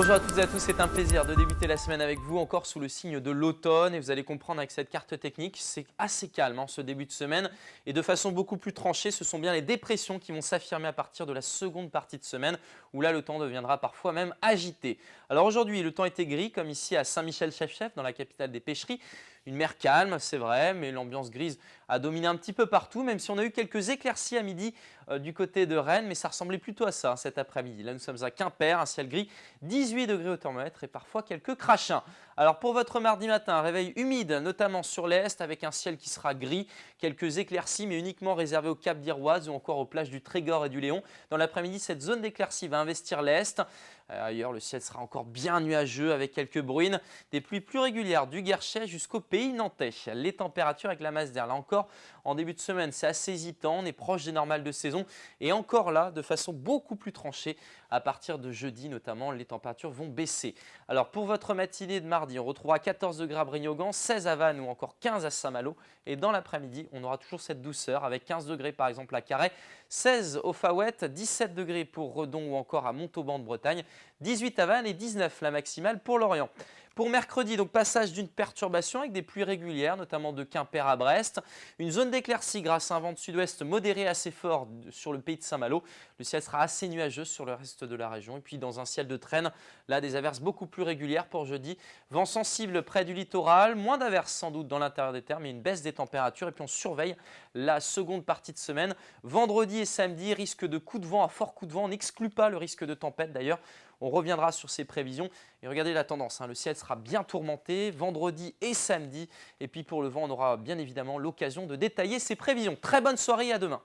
Bonjour à toutes et à tous, c'est un plaisir de débuter la semaine avec vous, encore sous le signe de l'automne. Et vous allez comprendre avec cette carte technique, c'est assez calme ce début de semaine. Et de façon beaucoup plus tranchée, ce sont bien les dépressions qui vont s'affirmer à partir de la seconde partie de semaine, où là le temps deviendra parfois même agité. Alors aujourd'hui, le temps était gris, comme ici à Saint-Michel-Chef-Chef, dans la capitale des pêcheries. Une mer calme, c'est vrai, mais l'ambiance grise a dominé un petit peu partout, même si on a eu quelques éclaircies à midi du côté de Rennes, mais ça ressemblait plutôt à ça cet après-midi. Là, nous sommes à Quimper, un ciel gris, 18 degrés au thermomètre et parfois quelques crachins. Alors pour votre mardi matin, un réveil humide, notamment sur l'est, avec un ciel qui sera gris, quelques éclaircies, mais uniquement réservées au Cap d'Iroise ou encore aux plages du Trégor et du Léon. Dans l'après-midi, cette zone d'éclaircie va investir l'est. Ailleurs, le ciel sera encore bien nuageux avec quelques bruines. Des pluies plus régulières du Guerchet jusqu'au pays nantais. Les températures avec la masse d'air, là encore, en début de semaine, c'est assez hésitant. On est proche des normales de saison. Et encore là, de façon beaucoup plus tranchée, à partir de jeudi notamment, les températures vont baisser. Alors pour votre matinée de mardi, on retrouvera 14 degrés à Brignogan, 16 à Vannes ou encore 15 à Saint-Malo. Et dans l'après-midi, on aura toujours cette douceur avec 15 degrés par exemple à Carhaix, 16 au Faouette, 17 degrés pour Redon ou encore à Montauban de Bretagne, 18 à Vannes et 19 la maximale pour Lorient. Pour mercredi, donc passage d'une perturbation avec des pluies régulières, notamment de Quimper à Brest. Une zone d'éclaircie grâce à un vent de sud-ouest modéré assez fort sur le pays de Saint-Malo. Le ciel sera assez nuageux sur le reste de la région. Et puis dans un ciel de traîne, là des averses beaucoup plus régulières pour jeudi. Vent sensible près du littoral, moins d'averses sans doute dans l'intérieur des terres, mais une baisse des températures. Et puis on surveille la seconde partie de semaine. Vendredi et samedi, risque de coups de vent à fort coup de vent. On n'exclut pas le risque de tempête d'ailleurs. On reviendra sur ces prévisions et regardez la tendance, le ciel sera bien tourmenté vendredi et samedi. Et puis pour le vent, on aura bien évidemment l'occasion de détailler ces prévisions. Très bonne soirée et à demain.